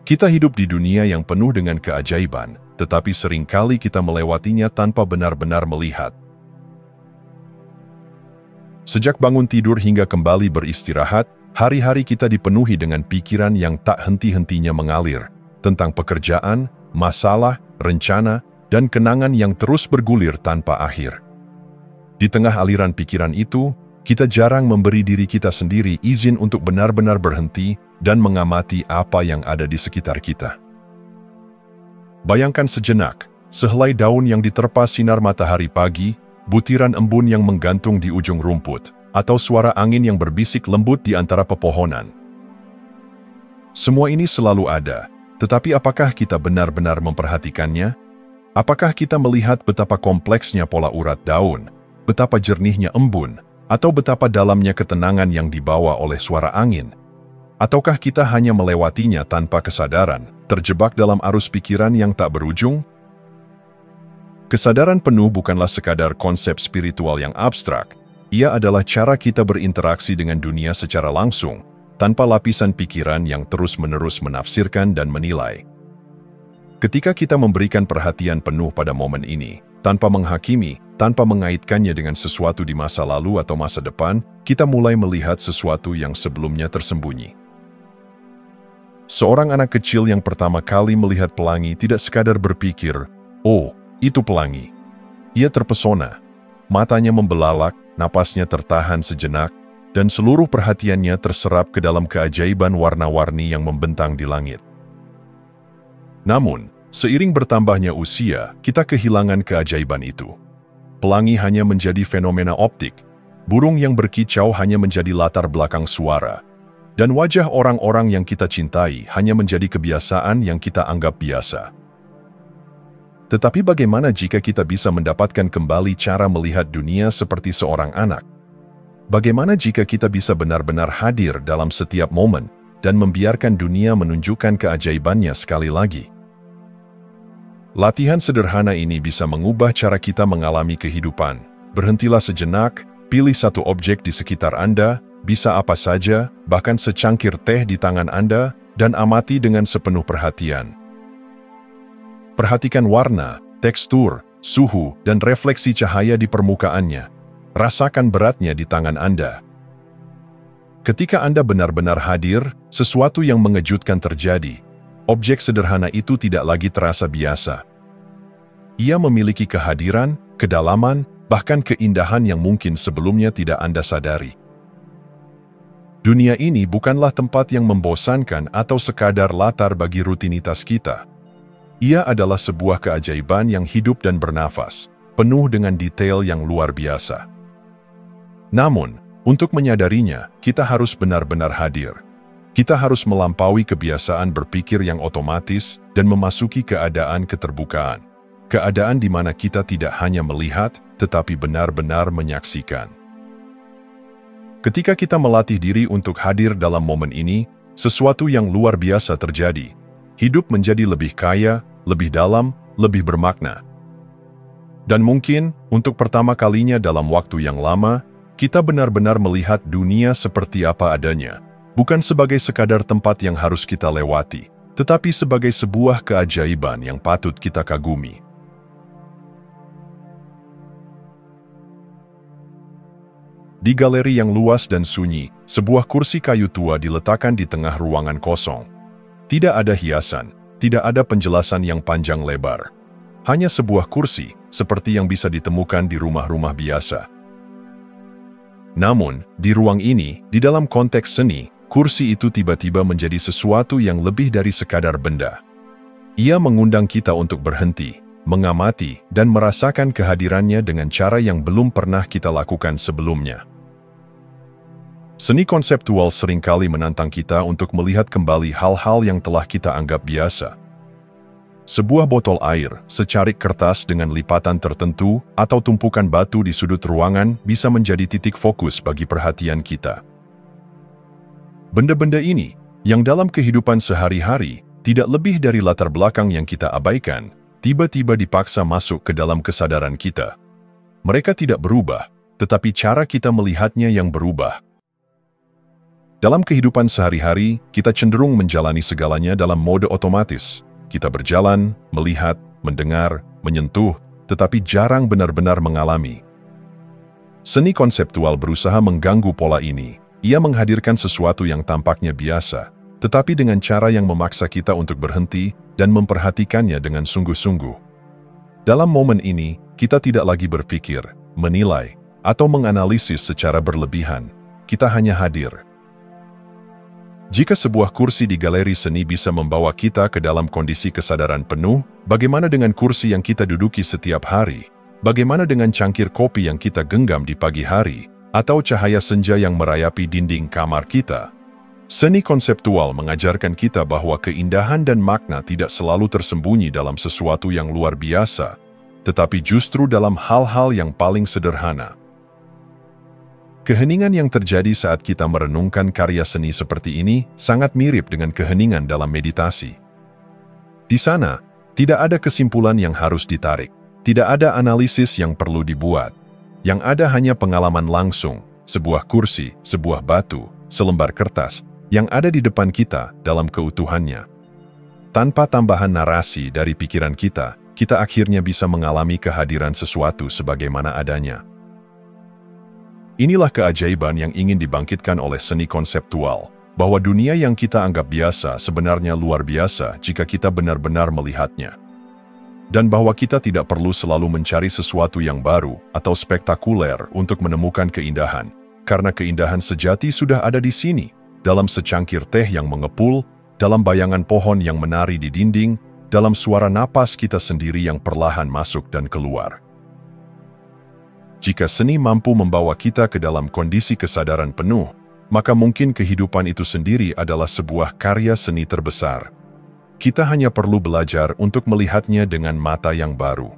Kita hidup di dunia yang penuh dengan keajaiban, tetapi seringkali kita melewatinya tanpa benar-benar melihat. Sejak bangun tidur hingga kembali beristirahat, hari-hari kita dipenuhi dengan pikiran yang tak henti-hentinya mengalir, tentang pekerjaan, masalah, rencana, dan kenangan yang terus bergulir tanpa akhir. Di tengah aliran pikiran itu, kita jarang memberi diri kita sendiri izin untuk benar-benar berhenti dan mengamati apa yang ada di sekitar kita. Bayangkan sejenak, sehelai daun yang diterpa sinar matahari pagi, butiran embun yang menggantung di ujung rumput, atau suara angin yang berbisik lembut di antara pepohonan. Semua ini selalu ada, tetapi apakah kita benar-benar memperhatikannya? Apakah kita melihat betapa kompleksnya pola urat daun, betapa jernihnya embun, atau betapa dalamnya ketenangan yang dibawa oleh suara angin? Ataukah kita hanya melewatinya tanpa kesadaran, terjebak dalam arus pikiran yang tak berujung? Kesadaran penuh bukanlah sekadar konsep spiritual yang abstrak. Ia adalah cara kita berinteraksi dengan dunia secara langsung, tanpa lapisan pikiran yang terus-menerus menafsirkan dan menilai. Ketika kita memberikan perhatian penuh pada momen ini, tanpa menghakimi, tanpa mengaitkannya dengan sesuatu di masa lalu atau masa depan, kita mulai melihat sesuatu yang sebelumnya tersembunyi. Seorang anak kecil yang pertama kali melihat pelangi tidak sekadar berpikir, "Oh, itu pelangi." Ia terpesona. Matanya membelalak, napasnya tertahan sejenak, dan seluruh perhatiannya terserap ke dalam keajaiban warna-warni yang membentang di langit. Namun, seiring bertambahnya usia, kita kehilangan keajaiban itu. Pelangi hanya menjadi fenomena optik, burung yang berkicau hanya menjadi latar belakang suara, dan wajah orang-orang yang kita cintai hanya menjadi kebiasaan yang kita anggap biasa. Tetapi bagaimana jika kita bisa mendapatkan kembali cara melihat dunia seperti seorang anak? Bagaimana jika kita bisa benar-benar hadir dalam setiap momen dan membiarkan dunia menunjukkan keajaibannya sekali lagi? Latihan sederhana ini bisa mengubah cara kita mengalami kehidupan. Berhentilah sejenak, pilih satu objek di sekitar Anda, bisa apa saja, bahkan secangkir teh di tangan Anda, dan amati dengan sepenuh perhatian. Perhatikan warna, tekstur, suhu, dan refleksi cahaya di permukaannya. Rasakan beratnya di tangan Anda. Ketika Anda benar-benar hadir, sesuatu yang mengejutkan terjadi. Objek sederhana itu tidak lagi terasa biasa. Ia memiliki kehadiran, kedalaman, bahkan keindahan yang mungkin sebelumnya tidak Anda sadari. Dunia ini bukanlah tempat yang membosankan atau sekadar latar bagi rutinitas kita. Ia adalah sebuah keajaiban yang hidup dan bernafas, penuh dengan detail yang luar biasa. Namun, untuk menyadarinya, kita harus benar-benar hadir. Kita harus melampaui kebiasaan berpikir yang otomatis dan memasuki keadaan keterbukaan. Keadaan di mana kita tidak hanya melihat, tetapi benar-benar menyaksikan. Ketika kita melatih diri untuk hadir dalam momen ini, sesuatu yang luar biasa terjadi. Hidup menjadi lebih kaya, lebih dalam, lebih bermakna. Dan mungkin, untuk pertama kalinya dalam waktu yang lama, kita benar-benar melihat dunia seperti apa adanya. Bukan sebagai sekadar tempat yang harus kita lewati, tetapi sebagai sebuah keajaiban yang patut kita kagumi. Di galeri yang luas dan sunyi, sebuah kursi kayu tua diletakkan di tengah ruangan kosong. Tidak ada hiasan, tidak ada penjelasan yang panjang lebar. Hanya sebuah kursi, seperti yang bisa ditemukan di rumah-rumah biasa. Namun, di ruang ini, di dalam konteks seni, kursi itu tiba-tiba menjadi sesuatu yang lebih dari sekadar benda. Ia mengundang kita untuk berhenti, mengamati, dan merasakan kehadirannya dengan cara yang belum pernah kita lakukan sebelumnya. Seni konseptual seringkali menantang kita untuk melihat kembali hal-hal yang telah kita anggap biasa. Sebuah botol air, secarik kertas dengan lipatan tertentu, atau tumpukan batu di sudut ruangan bisa menjadi titik fokus bagi perhatian kita. Benda-benda ini, yang dalam kehidupan sehari-hari, tidak lebih dari latar belakang yang kita abaikan, tiba-tiba dipaksa masuk ke dalam kesadaran kita. Mereka tidak berubah, tetapi cara kita melihatnya yang berubah. Dalam kehidupan sehari-hari, kita cenderung menjalani segalanya dalam mode otomatis. Kita berjalan, melihat, mendengar, menyentuh, tetapi jarang benar-benar mengalami. Seni konseptual berusaha mengganggu pola ini. Ia menghadirkan sesuatu yang tampaknya biasa, tetapi dengan cara yang memaksa kita untuk berhenti dan memperhatikannya dengan sungguh-sungguh. Dalam momen ini, kita tidak lagi berpikir, menilai, atau menganalisis secara berlebihan. Kita hanya hadir. Jika sebuah kursi di galeri seni bisa membawa kita ke dalam kondisi kesadaran penuh, bagaimana dengan kursi yang kita duduki setiap hari? Bagaimana dengan cangkir kopi yang kita genggam di pagi hari? Atau cahaya senja yang merayapi dinding kamar kita? Seni konseptual mengajarkan kita bahwa keindahan dan makna tidak selalu tersembunyi dalam sesuatu yang luar biasa, tetapi justru dalam hal-hal yang paling sederhana. Keheningan yang terjadi saat kita merenungkan karya seni seperti ini sangat mirip dengan keheningan dalam meditasi. Di sana, tidak ada kesimpulan yang harus ditarik, tidak ada analisis yang perlu dibuat. Yang ada hanya pengalaman langsung, sebuah kursi, sebuah batu, selembar kertas, yang ada di depan kita dalam keutuhannya. Tanpa tambahan narasi dari pikiran kita, kita akhirnya bisa mengalami kehadiran sesuatu sebagaimana adanya. Inilah keajaiban yang ingin dibangkitkan oleh seni konseptual, bahwa dunia yang kita anggap biasa sebenarnya luar biasa jika kita benar-benar melihatnya. Dan bahwa kita tidak perlu selalu mencari sesuatu yang baru atau spektakuler untuk menemukan keindahan, karena keindahan sejati sudah ada di sini, dalam secangkir teh yang mengepul, dalam bayangan pohon yang menari di dinding, dalam suara napas kita sendiri yang perlahan masuk dan keluar. Jika seni mampu membawa kita ke dalam kondisi kesadaran penuh, maka mungkin kehidupan itu sendiri adalah sebuah karya seni terbesar. Kita hanya perlu belajar untuk melihatnya dengan mata yang baru.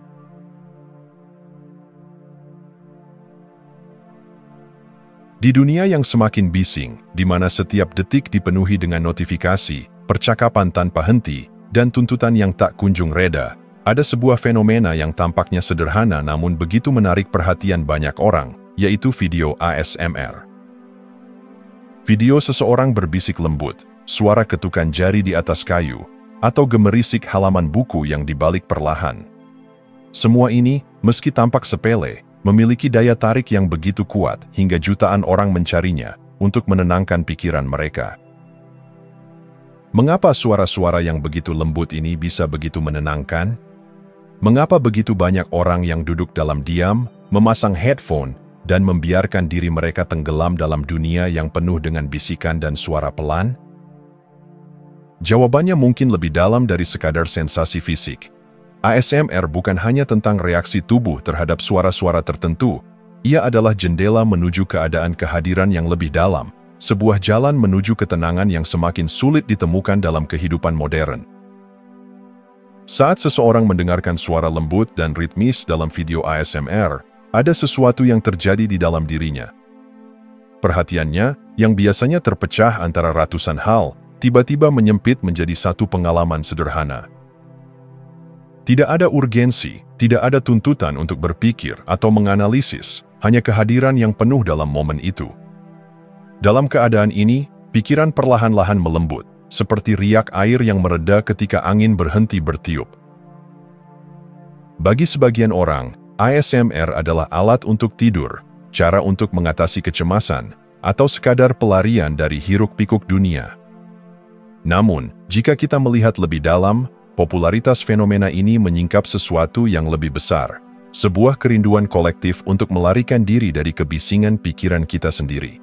Di dunia yang semakin bising, di mana setiap detik dipenuhi dengan notifikasi, percakapan tanpa henti, dan tuntutan yang tak kunjung reda, ada sebuah fenomena yang tampaknya sederhana namun begitu menarik perhatian banyak orang, yaitu video ASMR. Video seseorang berbisik lembut, suara ketukan jari di atas kayu, atau gemerisik halaman buku yang dibalik perlahan. Semua ini, meski tampak sepele, memiliki daya tarik yang begitu kuat hingga jutaan orang mencarinya untuk menenangkan pikiran mereka. Mengapa suara-suara yang begitu lembut ini bisa begitu menenangkan? Mengapa begitu banyak orang yang duduk dalam diam, memasang headphone, dan membiarkan diri mereka tenggelam dalam dunia yang penuh dengan bisikan dan suara pelan? Jawabannya mungkin lebih dalam dari sekadar sensasi fisik. ASMR bukan hanya tentang reaksi tubuh terhadap suara-suara tertentu, ia adalah jendela menuju keadaan kehadiran yang lebih dalam, sebuah jalan menuju ketenangan yang semakin sulit ditemukan dalam kehidupan modern. Saat seseorang mendengarkan suara lembut dan ritmis dalam video ASMR, ada sesuatu yang terjadi di dalam dirinya. Perhatiannya, yang biasanya terpecah antara ratusan hal, tiba-tiba menyempit menjadi satu pengalaman sederhana. Tidak ada urgensi, tidak ada tuntutan untuk berpikir atau menganalisis, hanya kehadiran yang penuh dalam momen itu. Dalam keadaan ini, pikiran perlahan-lahan melembut, seperti riak air yang mereda ketika angin berhenti bertiup. Bagi sebagian orang, ASMR adalah alat untuk tidur, cara untuk mengatasi kecemasan, atau sekadar pelarian dari hiruk-pikuk dunia. Namun, jika kita melihat lebih dalam, popularitas fenomena ini menyingkap sesuatu yang lebih besar, sebuah kerinduan kolektif untuk melarikan diri dari kebisingan pikiran kita sendiri.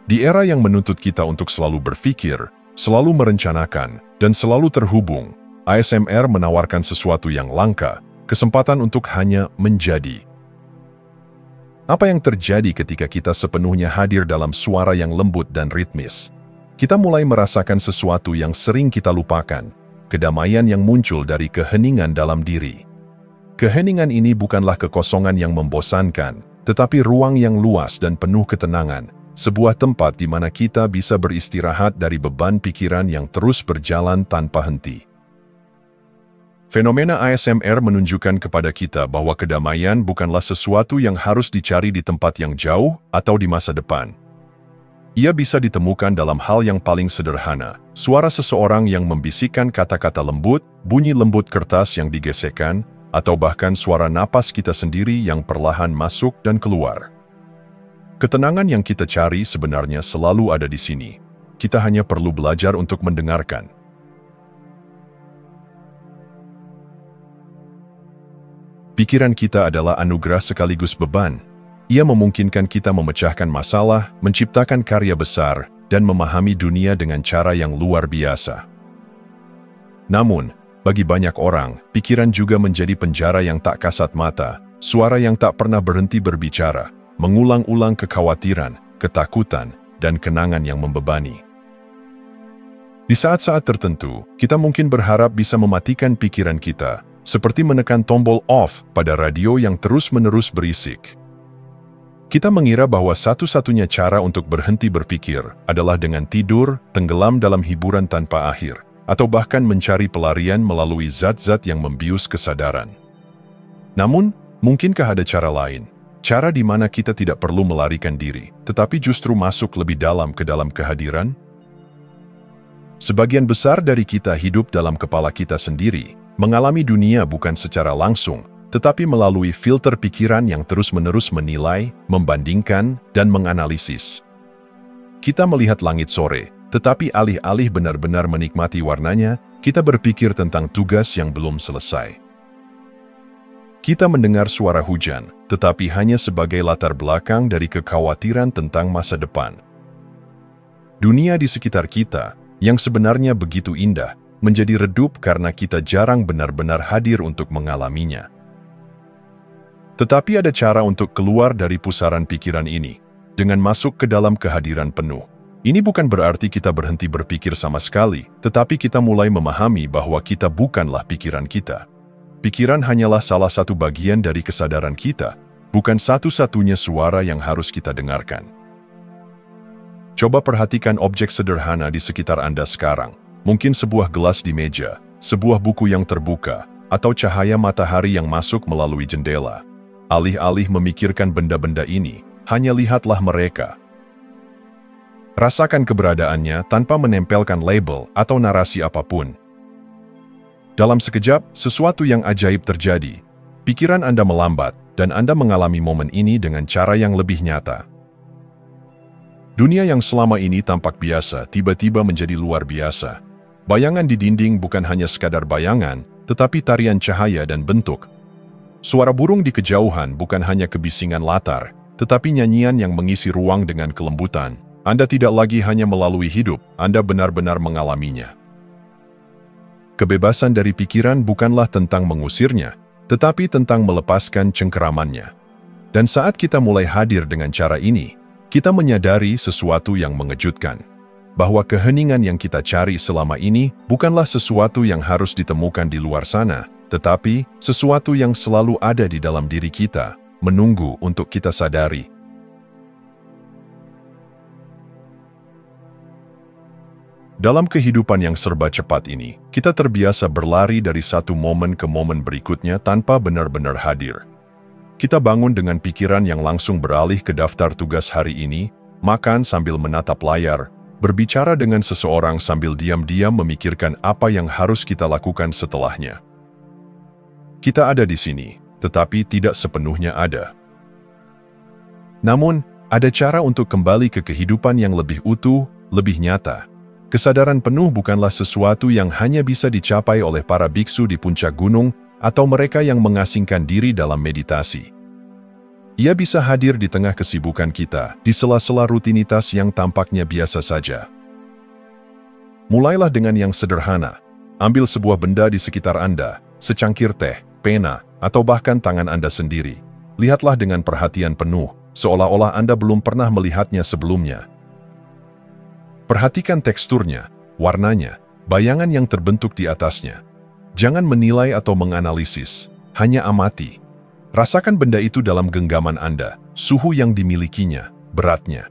Di era yang menuntut kita untuk selalu berpikir, selalu merencanakan, dan selalu terhubung, ASMR menawarkan sesuatu yang langka, kesempatan untuk hanya menjadi. Apa yang terjadi ketika kita sepenuhnya hadir dalam suara yang lembut dan ritmis? Kita mulai merasakan sesuatu yang sering kita lupakan, kedamaian yang muncul dari keheningan dalam diri. Keheningan ini bukanlah kekosongan yang membosankan, tetapi ruang yang luas dan penuh ketenangan, sebuah tempat di mana kita bisa beristirahat dari beban pikiran yang terus berjalan tanpa henti. Fenomena ASMR menunjukkan kepada kita bahwa kedamaian bukanlah sesuatu yang harus dicari di tempat yang jauh atau di masa depan. Ia bisa ditemukan dalam hal yang paling sederhana, suara seseorang yang membisikkan kata-kata lembut, bunyi lembut kertas yang digesekkan, atau bahkan suara napas kita sendiri yang perlahan masuk dan keluar. Ketenangan yang kita cari sebenarnya selalu ada di sini. Kita hanya perlu belajar untuk mendengarkan. Pikiran kita adalah anugerah sekaligus beban. Ia memungkinkan kita memecahkan masalah, menciptakan karya besar, dan memahami dunia dengan cara yang luar biasa. Namun, bagi banyak orang, pikiran juga menjadi penjara yang tak kasat mata, suara yang tak pernah berhenti berbicara, mengulang-ulang kekhawatiran, ketakutan, dan kenangan yang membebani. Di saat-saat tertentu, kita mungkin berharap bisa mematikan pikiran kita, seperti menekan tombol off pada radio yang terus-menerus berisik. Kita mengira bahwa satu-satunya cara untuk berhenti berpikir adalah dengan tidur, tenggelam dalam hiburan tanpa akhir, atau bahkan mencari pelarian melalui zat-zat yang membius kesadaran. Namun, mungkinkah ada cara lain? Cara di mana kita tidak perlu melarikan diri, tetapi justru masuk lebih dalam ke dalam kehadiran? Sebagian besar dari kita hidup dalam kepala kita sendiri, mengalami dunia bukan secara langsung, tetapi melalui filter pikiran yang terus-menerus menilai, membandingkan, dan menganalisis. Kita melihat langit sore, tetapi alih-alih benar-benar menikmati warnanya, kita berpikir tentang tugas yang belum selesai. Kita mendengar suara hujan, tetapi hanya sebagai latar belakang dari kekhawatiran tentang masa depan. Dunia di sekitar kita, yang sebenarnya begitu indah, menjadi redup karena kita jarang benar-benar hadir untuk mengalaminya. Tetapi ada cara untuk keluar dari pusaran pikiran ini, dengan masuk ke dalam kehadiran penuh. Ini bukan berarti kita berhenti berpikir sama sekali, tetapi kita mulai memahami bahwa kita bukanlah pikiran kita. Pikiran hanyalah salah satu bagian dari kesadaran kita, bukan satu-satunya suara yang harus kita dengarkan. Coba perhatikan objek sederhana di sekitar Anda sekarang. Mungkin sebuah gelas di meja, sebuah buku yang terbuka, atau cahaya matahari yang masuk melalui jendela. Alih-alih memikirkan benda-benda ini, hanya lihatlah mereka. Rasakan keberadaannya tanpa menempelkan label atau narasi apapun. Dalam sekejap, sesuatu yang ajaib terjadi. Pikiran Anda melambat, dan Anda mengalami momen ini dengan cara yang lebih nyata. Dunia yang selama ini tampak biasa, tiba-tiba menjadi luar biasa. Bayangan di dinding bukan hanya sekadar bayangan, tetapi tarian cahaya dan bentuk. Suara burung di kejauhan bukan hanya kebisingan latar, tetapi nyanyian yang mengisi ruang dengan kelembutan. Anda tidak lagi hanya melalui hidup, Anda benar-benar mengalaminya. Kebebasan dari pikiran bukanlah tentang mengusirnya, tetapi tentang melepaskan cengkeramannya. Dan saat kita mulai hadir dengan cara ini, kita menyadari sesuatu yang mengejutkan. Bahwa keheningan yang kita cari selama ini bukanlah sesuatu yang harus ditemukan di luar sana, tetapi sesuatu yang selalu ada di dalam diri kita, menunggu untuk kita sadari. Dalam kehidupan yang serba cepat ini, kita terbiasa berlari dari satu momen ke momen berikutnya tanpa benar-benar hadir. Kita bangun dengan pikiran yang langsung beralih ke daftar tugas hari ini, makan sambil menatap layar, berbicara dengan seseorang sambil diam-diam memikirkan apa yang harus kita lakukan setelahnya. Kita ada di sini, tetapi tidak sepenuhnya ada. Namun, ada cara untuk kembali ke kehidupan yang lebih utuh, lebih nyata. Kesadaran penuh bukanlah sesuatu yang hanya bisa dicapai oleh para biksu di puncak gunung atau mereka yang mengasingkan diri dalam meditasi. Ia bisa hadir di tengah kesibukan kita, di sela-sela rutinitas yang tampaknya biasa saja. Mulailah dengan yang sederhana. Ambil sebuah benda di sekitar Anda, secangkir teh, pena, atau bahkan tangan Anda sendiri. Lihatlah dengan perhatian penuh, seolah-olah Anda belum pernah melihatnya sebelumnya. Perhatikan teksturnya, warnanya, bayangan yang terbentuk di atasnya. Jangan menilai atau menganalisis, hanya amati. Rasakan benda itu dalam genggaman Anda, suhu yang dimilikinya, beratnya.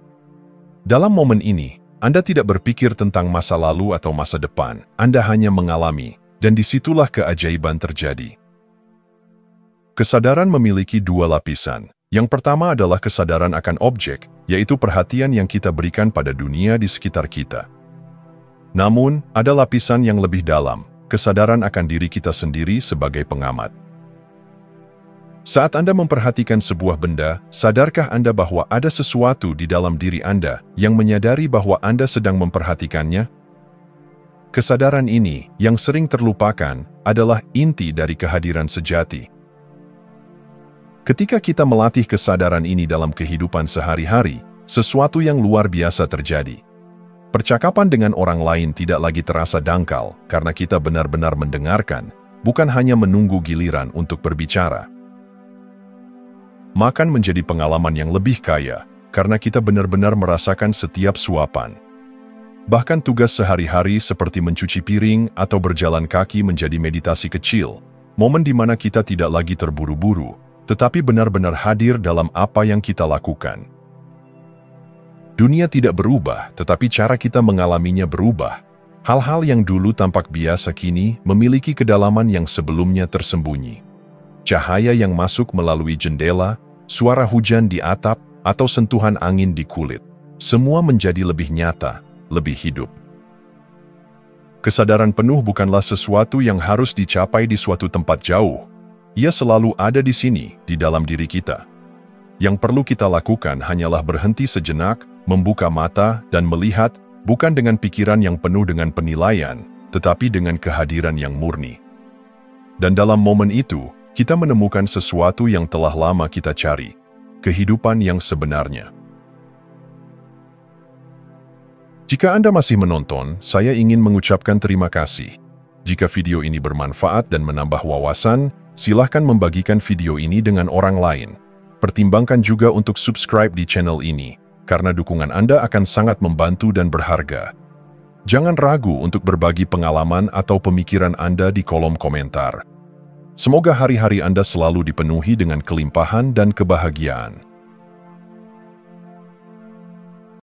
Dalam momen ini, Anda tidak berpikir tentang masa lalu atau masa depan, Anda hanya mengalami, dan disitulah keajaiban terjadi. Kesadaran memiliki dua lapisan. Yang pertama adalah kesadaran akan objek, yaitu perhatian yang kita berikan pada dunia di sekitar kita. Namun, ada lapisan yang lebih dalam, kesadaran akan diri kita sendiri sebagai pengamat. Saat Anda memperhatikan sebuah benda, sadarkah Anda bahwa ada sesuatu di dalam diri Anda yang menyadari bahwa Anda sedang memperhatikannya? Kesadaran ini, yang sering terlupakan, adalah inti dari kehadiran sejati. Ketika kita melatih kesadaran ini dalam kehidupan sehari-hari, sesuatu yang luar biasa terjadi. Percakapan dengan orang lain tidak lagi terasa dangkal karena kita benar-benar mendengarkan, bukan hanya menunggu giliran untuk berbicara. Makan menjadi pengalaman yang lebih kaya, karena kita benar-benar merasakan setiap suapan. Bahkan tugas sehari-hari seperti mencuci piring atau berjalan kaki menjadi meditasi kecil, momen di mana kita tidak lagi terburu-buru, tetapi benar-benar hadir dalam apa yang kita lakukan. Dunia tidak berubah, tetapi cara kita mengalaminya berubah. Hal-hal yang dulu tampak biasa kini memiliki kedalaman yang sebelumnya tersembunyi. Cahaya yang masuk melalui jendela, suara hujan di atap, atau sentuhan angin di kulit. Semua menjadi lebih nyata, lebih hidup. Kesadaran penuh bukanlah sesuatu yang harus dicapai di suatu tempat jauh. Ia selalu ada di sini, di dalam diri kita. Yang perlu kita lakukan hanyalah berhenti sejenak, membuka mata, dan melihat, bukan dengan pikiran yang penuh dengan penilaian, tetapi dengan kehadiran yang murni. Dan dalam momen itu, kita menemukan sesuatu yang telah lama kita cari, kehidupan yang sebenarnya. Jika Anda masih menonton, saya ingin mengucapkan terima kasih. Jika video ini bermanfaat dan menambah wawasan, silahkan membagikan video ini dengan orang lain. Pertimbangkan juga untuk subscribe di channel ini, karena dukungan Anda akan sangat membantu dan berharga. Jangan ragu untuk berbagi pengalaman atau pemikiran Anda di kolom komentar. Semoga hari-hari Anda selalu dipenuhi dengan kelimpahan dan kebahagiaan.